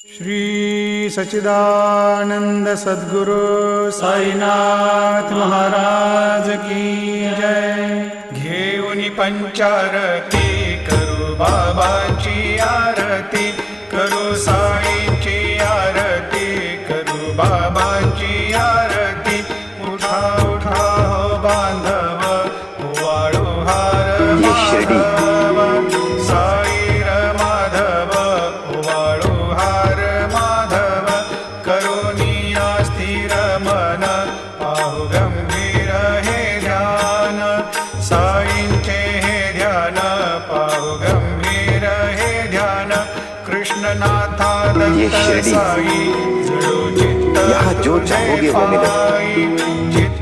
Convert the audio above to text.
श्री सच्चिदानंद सद्गुरु साईनाथ महाराज की जय। घेऊनी पंचारती करू बाबांची आरती, करू साईंची आरती, करू बाबांची आरती। उठा उठा हो बांधव, वाळू हार माधव, साई र माधव, वाळू हार माधव। करुणिया स्थिर मन, पाहु गंभीर हे ध्यान, साईंचे हे ध्यान, पाहु गंभीर हे ध्यान। कृष्णनाथा दत्त साई, जळू चित्त यहाँ जो चाहोगे वो मिलेगा। चित्त